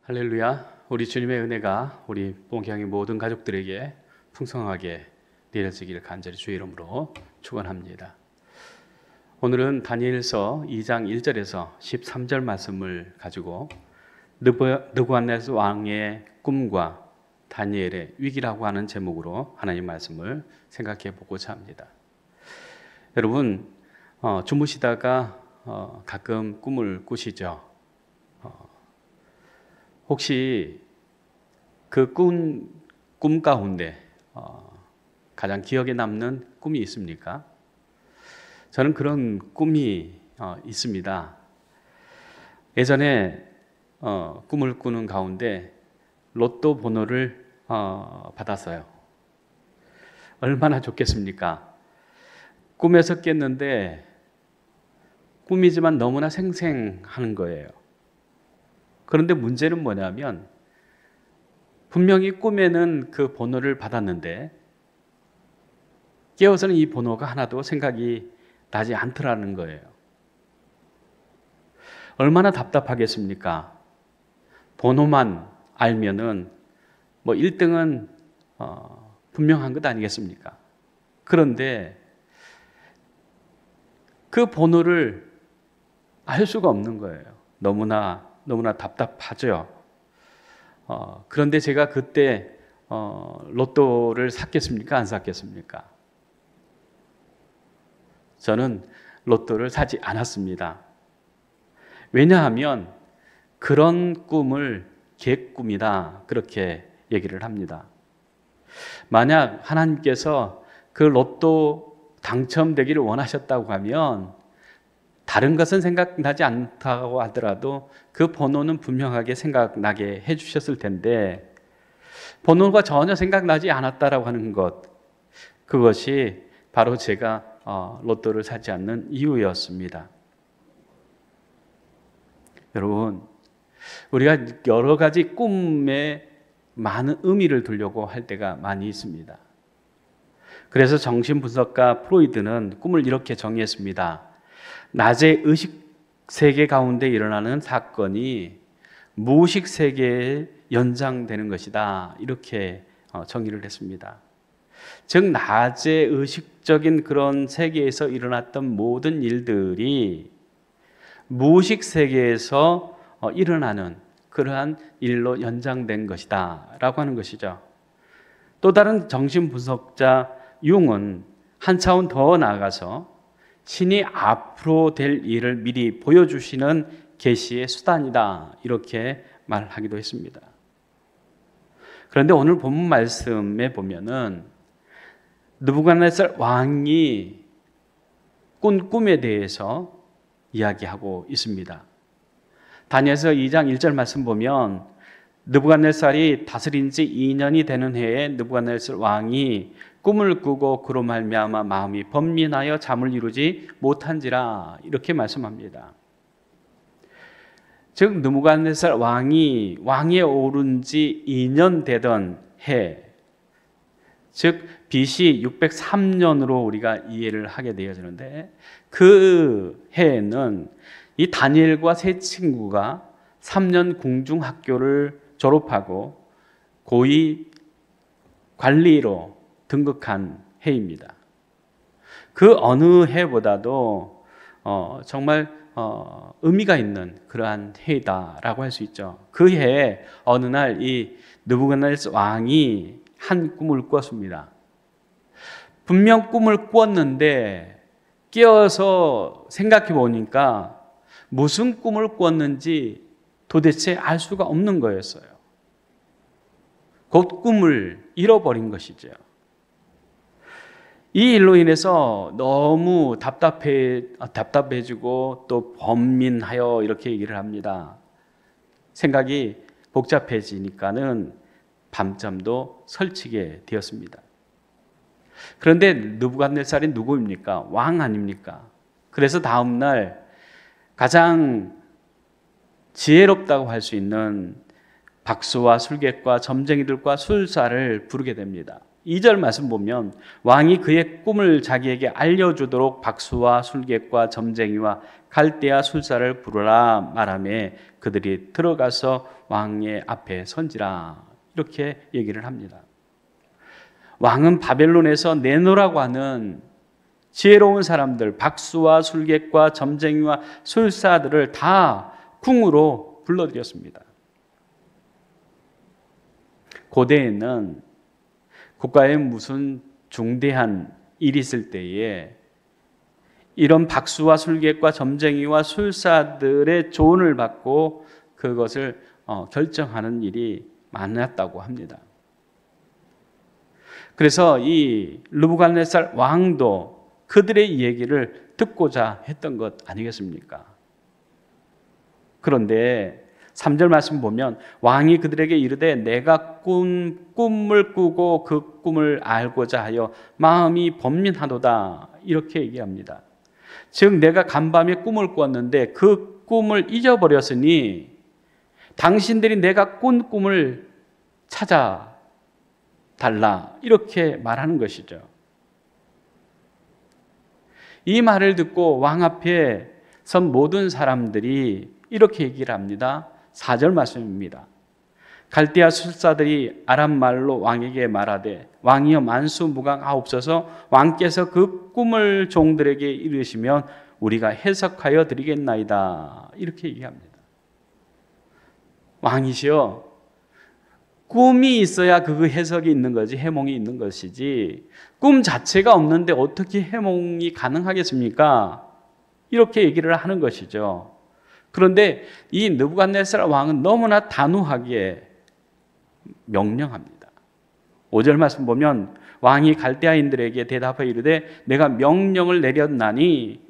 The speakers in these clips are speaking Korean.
할렐루야. 우리 주님의 은혜가 우리 본향의 모든 가족들에게 풍성하게 내려지기를 간절히 주의 이름으로 축원합니다. 오늘은 다니엘서 2장 1절에서 13절 말씀을 가지고 느부갓네살 왕의 꿈과 다니엘의 위기라고 하는 제목으로 하나님 말씀을 생각해 보고자 합니다. 여러분, 주무시다가 가끔 꿈을 꾸시죠? 혹시 그 꿈 가운데 가장 기억에 남는 꿈이 있습니까? 저는 그런 꿈이 있습니다. 예전에 꿈을 꾸는 가운데 로또 번호를 받았어요. 얼마나 좋겠습니까? 꿈에서 깼는데 꿈이지만 너무나 생생한 거예요. 그런데 문제는 뭐냐면 분명히 꿈에는 그 번호를 받았는데 깨어서는 이 번호가 하나도 생각이 나지 않더라는 거예요. 얼마나 답답하겠습니까? 번호만 알면은 1등은 분명한 것 아니겠습니까? 그런데 그 번호를 알 수가 없는 거예요. 너무나 답답하죠. 그런데 제가 그때 로또를 샀겠습니까? 안 샀겠습니까? 저는 로또를 사지 않았습니다. 왜냐하면 그런 꿈을 개꿈이다 그렇게 얘기를 합니다. 만약 하나님께서 그 로또 당첨되기를 원하셨다고 하면 다른 것은 생각나지 않다고 하더라도 그 번호는 분명하게 생각나게 해주셨을 텐데 번호가 전혀 생각나지 않았다라고 하는 것, 그것이 바로 제가 로또를 사지 않는 이유였습니다. 여러분, 우리가 여러 가지 꿈에 많은 의미를 두려고 할 때가 많이 있습니다. 그래서 정신분석가 프로이드는 꿈을 이렇게 정의했습니다. 낮의 의식 세계 가운데 일어나는 사건이 무의식 세계에 연장되는 것이다. 이렇게 정의를 했습니다. 즉 낮의 의식적인 그런 세계에서 일어났던 모든 일들이 무의식 세계에서 일어나는 그러한 일로 연장된 것이다 라고 하는 것이죠. 또 다른 정신분석자 융은 한 차원 더 나아가서 신이 앞으로 될 일을 미리 보여주시는 계시의 수단이다 이렇게 말하기도 했습니다. 그런데 오늘 본문 말씀에 보면은 느부갓네살 왕이 꾼 꿈에 대해서 이야기하고 있습니다. 다니엘서 2장 1절 말씀 보면 느부갓네살이 다스린 지 2년이 되는 해에 느부갓네살 왕이 꿈을 꾸고 그로 말미암아 마음이 번민하여 잠을 이루지 못한지라 이렇게 말씀합니다. 즉 느부갓네살 왕이 왕에 오른 지 2년 되던 해, 즉 BC 603년으로 우리가 이해를 하게 되어지는데 그 해에는 이 다니엘과 세 친구가 3년 궁중학교를 졸업하고 고위 관리로 등극한 해입니다. 그 어느 해보다도 정말 의미가 있는 그러한 해이다라고 할 수 있죠. 그 해에 어느 날 이 느부갓네살 왕이 한 꿈을 꾸었습니다. 분명 꿈을 꾸었는데 깨어서 생각해 보니까 무슨 꿈을 꾸었는지 도대체 알 수가 없는 거였어요. 곧 꿈을 잃어버린 것이죠. 이 일로 인해서 너무 답답해지고 또 번민하여 이렇게 얘기를 합니다. 생각이 복잡해지니까는 밤잠도 설치게 되었습니다. 그런데 느부갓네살이 누구입니까? 왕 아닙니까? 그래서 다음 날 가장 지혜롭다고 할 수 있는 박수와 술객과 점쟁이들과 술사를 부르게 됩니다. 2절 말씀 보면 왕이 그의 꿈을 자기에게 알려주도록 박수와 술객과 점쟁이와 갈대아 술사를 부르라 말하며 그들이 들어가서 왕의 앞에 선지라 이렇게 얘기를 합니다. 왕은 바벨론에서 내노라고 하는 지혜로운 사람들, 박수와 술객과 점쟁이와 술사들을 다 궁으로 불러들였습니다. 고대에는 국가에 무슨 중대한 일이 있을 때에 이런 박수와 술객과 점쟁이와 술사들의 조언을 받고 그것을 결정하는 일이 많았다고 합니다. 그래서 이 느부갓네살 왕도 그들의 얘기를 듣고자 했던 것 아니겠습니까? 그런데 3절 말씀 보면 왕이 그들에게 이르되 내가 꿈을 꾸고 그 꿈을 알고자 하여 마음이 번민하도다 이렇게 얘기합니다. 즉 내가 간밤에 꿈을 꿨는데 그 꿈을 잊어버렸으니 당신들이 내가 꾼 꿈을 찾아 달라 이렇게 말하는 것이죠. 이 말을 듣고 왕 앞에 선 모든 사람들이 이렇게 얘기를 합니다. 4절 말씀입니다. 갈대아 술사들이 아람 말로 왕에게 말하되 왕이여 만수무강하옵소서 왕께서 그 꿈을 종들에게 이르시면 우리가 해석하여 드리겠나이다 이렇게 얘기합니다. 왕이시여 꿈이 있어야 그 해석이 있는 거지 해몽이 있는 것이지 꿈 자체가 없는데 어떻게 해몽이 가능하겠습니까? 이렇게 얘기를 하는 것이죠. 그런데 이 느부갓네살 왕은 너무나 단호하게 명령합니다. 5절 말씀 보면 왕이 갈대아인들에게 대답하여 이르되 내가 명령을 내렸나니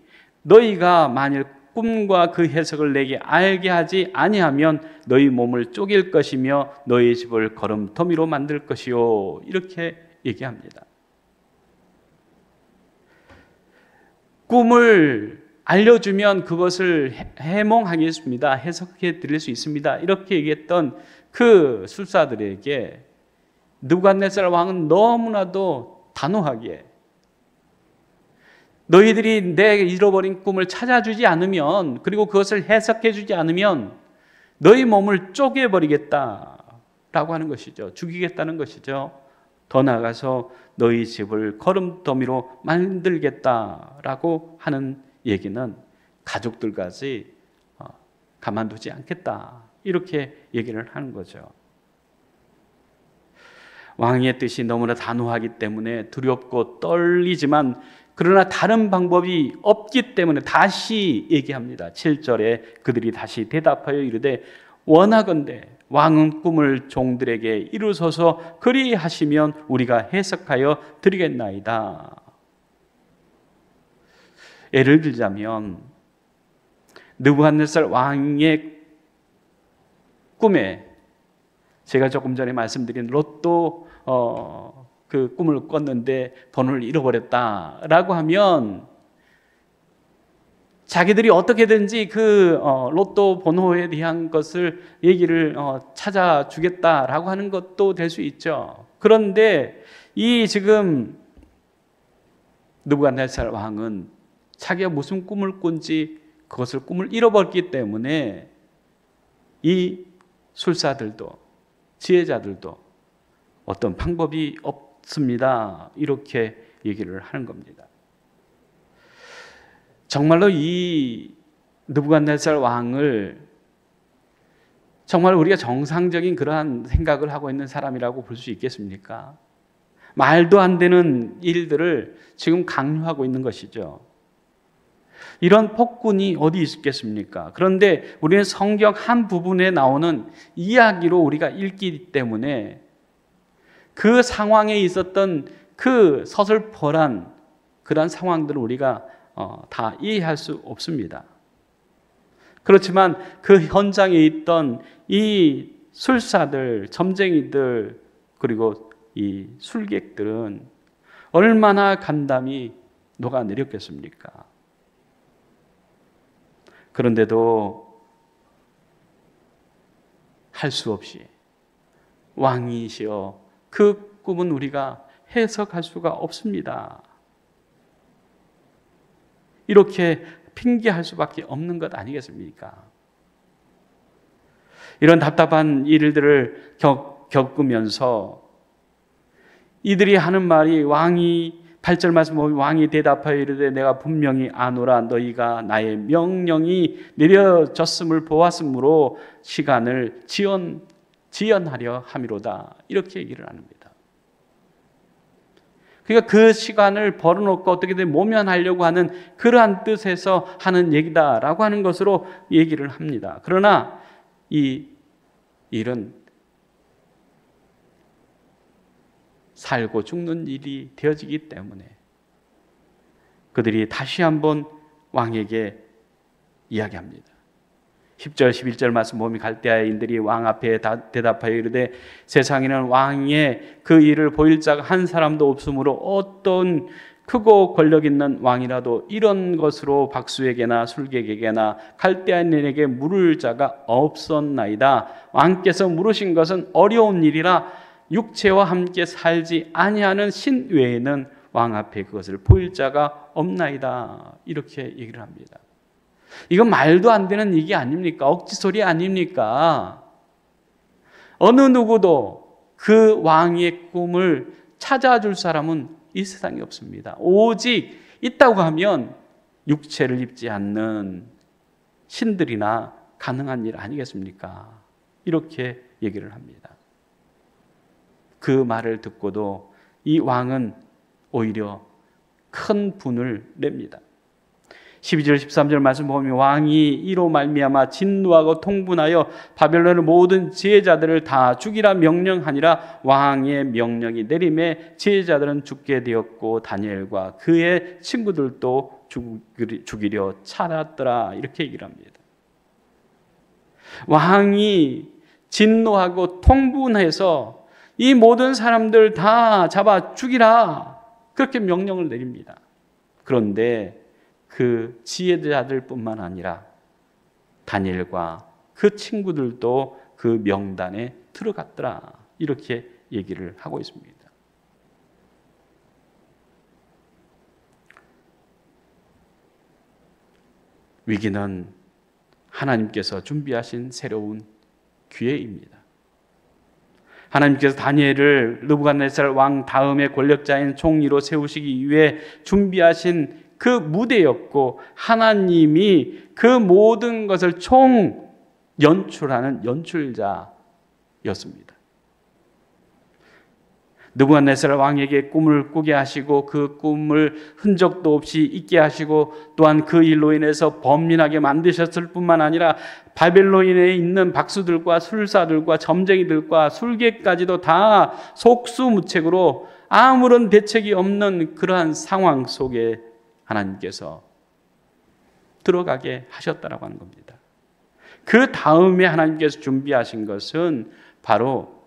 너희가 만일 꿈과 그 해석을 내게 알게 하지 아니하면 너희 몸을 쪼갤 것이며 너희 집을 거름더미로 만들 것이요 이렇게 얘기합니다. 꿈을 알려주면 그것을 해몽하겠습니다. 해석해 드릴 수 있습니다. 이렇게 얘기했던 그 술사들에게 느부갓네살 왕은 너무나도 단호하게 너희들이 내 잃어버린 꿈을 찾아주지 않으면 그리고 그것을 해석해 주지 않으면 너희 몸을 쪼개버리겠다라고 하는 것이죠. 죽이겠다는 것이죠. 더 나아가서 너희 집을 거름더미로 만들겠다라고 하는 얘기는 가족들까지 가만두지 않겠다 이렇게 얘기를 하는 거죠. 왕의 뜻이 너무나 단호하기 때문에 두렵고 떨리지만 그러나 다른 방법이 없기 때문에 다시 얘기합니다. 7절에 그들이 다시 대답하여 이르되 원하건대 왕은 꿈을 종들에게 이루소서 그리하시면 우리가 해석하여 드리겠나이다. 예를 들자면 느부갓네살 왕의 꿈에 제가 조금 전에 말씀드린 로또 그 꿈을 꿨는데 번호를 잃어버렸다라고 하면 자기들이 어떻게든지 그 로또 번호에 대한 것을 얘기를 찾아주겠다라고 하는 것도 될 수 있죠. 그런데 이 지금 느부갓네살 왕은 자기가 무슨 꿈을 꾼지 그것을 꿈을 잃어버렸기 때문에 이 술사들도 지혜자들도 어떤 방법이 없습니다. 이렇게 얘기를 하는 겁니다. 정말로 이 느부갓네살 왕을 정말 우리가 정상적인 그러한 생각을 하고 있는 사람이라고 볼 수 있겠습니까? 말도 안 되는 일들을 지금 강요하고 있는 것이죠. 이런 폭군이 어디 있겠습니까? 그런데 우리는 성경 한 부분에 나오는 이야기로 우리가 읽기 때문에 그 상황에 있었던 그 서슬퍼런 그런 상황들을 우리가 다 이해할 수 없습니다. 그렇지만 그 현장에 있던 이 술사들, 점쟁이들 그리고 이 술객들은 얼마나 간담이 녹아내렸겠습니까? 그런데도 할 수 없이 왕이시여 그 꿈은 우리가 해석할 수가 없습니다. 이렇게 핑계할 수밖에 없는 것 아니겠습니까? 이런 답답한 일들을 겪으면서 이들이 하는 말이, 왕이 8절 말씀 보면 왕이 대답하여 이르되 내가 분명히 아노라 너희가 나의 명령이 내려졌음을 보았으므로 시간을 지연하려 함이로다. 이렇게 얘기를 합니다. 그러니까 그 시간을 벌어놓고 어떻게든 모면하려고 하는 그러한 뜻에서 하는 얘기다라고 하는 것으로 얘기를 합니다. 그러나 이 일은 살고 죽는 일이 되어지기 때문에 그들이 다시 한번 왕에게 이야기합니다. 10절 11절 말씀 보면 갈대아인들이 왕 앞에 대답하여 이르되 세상에는 왕의 그 일을 보일 자가 한 사람도 없으므로 어떤 크고 권력 있는 왕이라도 이런 것으로 박수에게나 술객에게나 갈대아인에게 물을 자가 없었나이다. 왕께서 물으신 것은 어려운 일이라 육체와 함께 살지 아니하는 신 외에는 왕 앞에 그것을 보일 자가 없나이다. 이렇게 얘기를 합니다. 이건 말도 안 되는 얘기 아닙니까? 억지소리 아닙니까? 어느 누구도 그 왕의 꿈을 찾아줄 사람은 이 세상에 없습니다. 오직 있다고 하면 육체를 입지 않는 신들이나 가능한 일 아니겠습니까? 이렇게 얘기를 합니다. 그 말을 듣고도 이 왕은 오히려 큰 분을 냅니다. 12절 13절 말씀 보면 왕이 이로 말미암아 진노하고 통분하여 바벨론의 모든 지혜자들을 다 죽이라 명령하니라. 왕의 명령이 내림에 지혜자들은 죽게 되었고 다니엘과 그의 친구들도 죽이려 찾았더라. 이렇게 얘기를 합니다. 왕이 진노하고 통분해서 이 모든 사람들 다 잡아 죽이라. 그렇게 명령을 내립니다. 그런데 그 지혜자들뿐만 아니라 다니엘과 그 친구들도 그 명단에 들어갔더라. 이렇게 얘기를 하고 있습니다. 위기는 하나님께서 준비하신 새로운 기회입니다. 하나님께서 다니엘을 느부갓네살 왕 다음의 권력자인 총리로 세우시기 위해 준비하신 그 무대였고 하나님이 그 모든 것을 총 연출하는 연출자였습니다. 느부갓네살 왕에게 꿈을 꾸게 하시고 그 꿈을 흔적도 없이 잊게 하시고 또한 그 일로 인해서 범민하게 만드셨을 뿐만 아니라 바벨론에 있는 박수들과 술사들과 점쟁이들과 술객까지도 다 속수무책으로 아무런 대책이 없는 그러한 상황 속에 하나님께서 들어가게 하셨다라고 하는 겁니다. 그 다음에 하나님께서 준비하신 것은 바로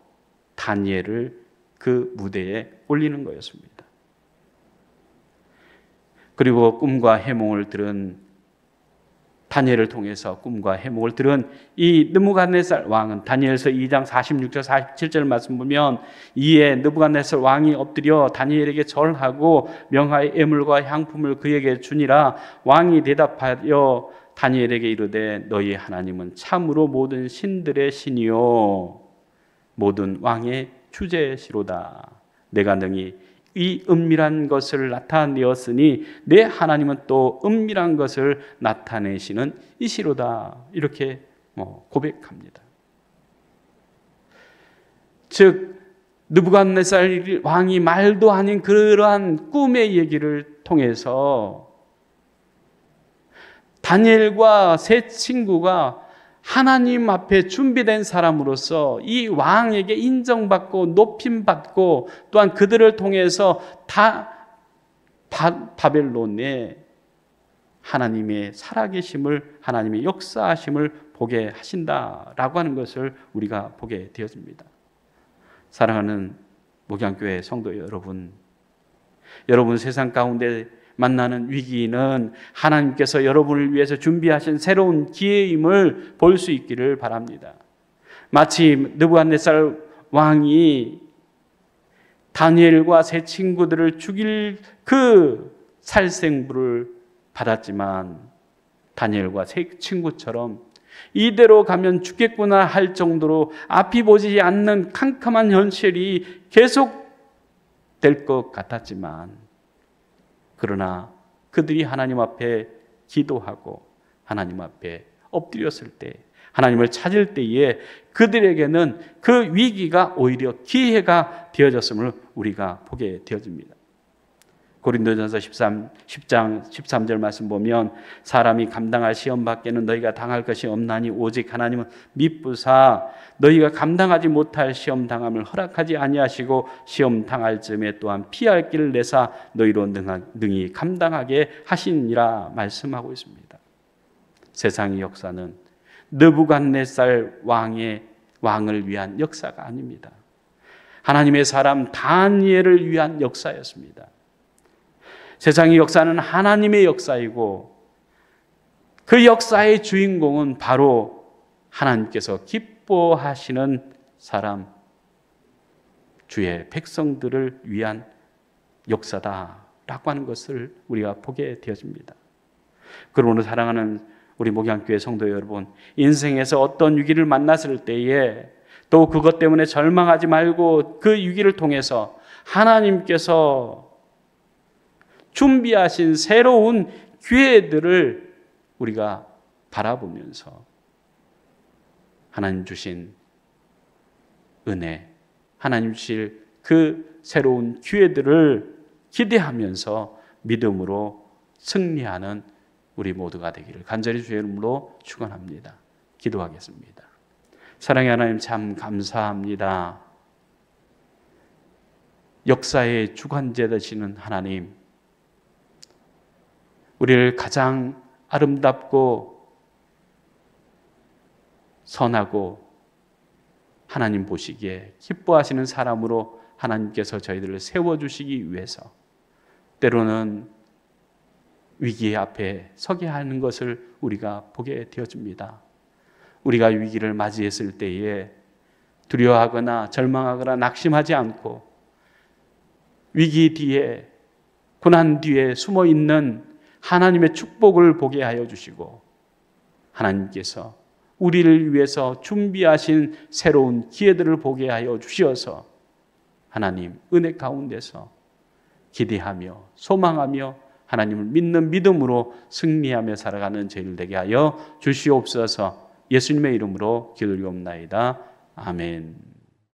다니엘을 그 무대에 올리는 거였습니다. 그리고 꿈과 해몽을 들은 다니엘을 통해서 꿈과 해몽을 들은 이 느부갓네살 왕은 다니엘서 2장 46절 47절 말씀 보면 이에 느부갓네살 왕이 엎드려 다니엘에게 절하고 명하의 예물과 향품을 그에게 주니라. 왕이 대답하여 다니엘에게 이르되 너희 하나님은 참으로 모든 신들의 신이요 모든 왕의 주제시로다. 내가 능히 이 은밀한 것을 나타내었으니 내 하나님은 또 은밀한 것을 나타내시는 이시로다. 이렇게 고백합니다. 즉 느부갓네살 왕이 말도 아닌 그러한 꿈의 얘기를 통해서 다니엘과 세 친구가 하나님 앞에 준비된 사람으로서 이 왕에게 인정받고 높임받고 또한 그들을 통해서 다 바벨론에 하나님의 살아계심을 하나님의 역사하심을 보게 하신다라고 하는 것을 우리가 보게 되었습니다. 사랑하는 목양교회 성도 여러분, 여러분 세상 가운데 만나는 위기는 하나님께서 여러분을 위해서 준비하신 새로운 기회임을 볼 수 있기를 바랍니다. 마치 느부갓네살 왕이 다니엘과 세 친구들을 죽일 그 살생부를 받았지만 다니엘과 세 친구처럼 이대로 가면 죽겠구나 할 정도로 앞이 보이지 않는 캄캄한 현실이 계속될 것 같았지만 그러나 그들이 하나님 앞에 기도하고 하나님 앞에 엎드렸을 때 하나님을 찾을 때에 그들에게는 그 위기가 오히려 기회가 되어졌음을 우리가 보게 되어집니다. 고린도전서 10장 13절 말씀 보면 사람이 감당할 시험 밖에는 너희가 당할 것이 없나니 오직 하나님은 미쁘사 너희가 감당하지 못할 시험 당함을 허락하지 아니하시고 시험 당할 즈음에 또한 피할 길을 내사 너희로 능히 감당하게 하시니라 말씀하고 있습니다. 세상의 역사는 느부갓네살 왕을 위한 역사가 아닙니다. 하나님의 사람 다니엘을 위한 역사였습니다. 세상의 역사는 하나님의 역사이고 그 역사의 주인공은 바로 하나님께서 기뻐하시는 사람, 주의 백성들을 위한 역사다라고 하는 것을 우리가 보게 되어집니다. 그러므로 사랑하는 우리 목양교회 성도 여러분, 인생에서 어떤 위기를 만났을 때에 또 그것 때문에 절망하지 말고 그 위기를 통해서 하나님께서 준비하신 새로운 기회들을 우리가 바라보면서 하나님 주신 은혜, 하나님 주실 그 새로운 기회들을 기대하면서 믿음으로 승리하는 우리 모두가 되기를 간절히 주의 이름으로 축원합니다. 기도하겠습니다. 사랑의 하나님 참 감사합니다. 역사의 주관자 되시는 하나님, 우리를 가장 아름답고 선하고 하나님 보시기에 기뻐하시는 사람으로 하나님께서 저희들을 세워주시기 위해서 때로는 위기 앞에 서게 하는 것을 우리가 보게 되어집니다. 우리가 위기를 맞이했을 때에 두려워하거나 절망하거나 낙심하지 않고 위기 뒤에 고난 뒤에 숨어있는 하나님의 축복을 보게 하여 주시고 하나님께서 우리를 위해서 준비하신 새로운 기회들을 보게 하여 주시어서 하나님 은혜 가운데서 기대하며 소망하며 하나님을 믿는 믿음으로 승리하며 살아가는 저희들 되게 하여 주시옵소서. 예수님의 이름으로 기도드리옵나이다. 아멘.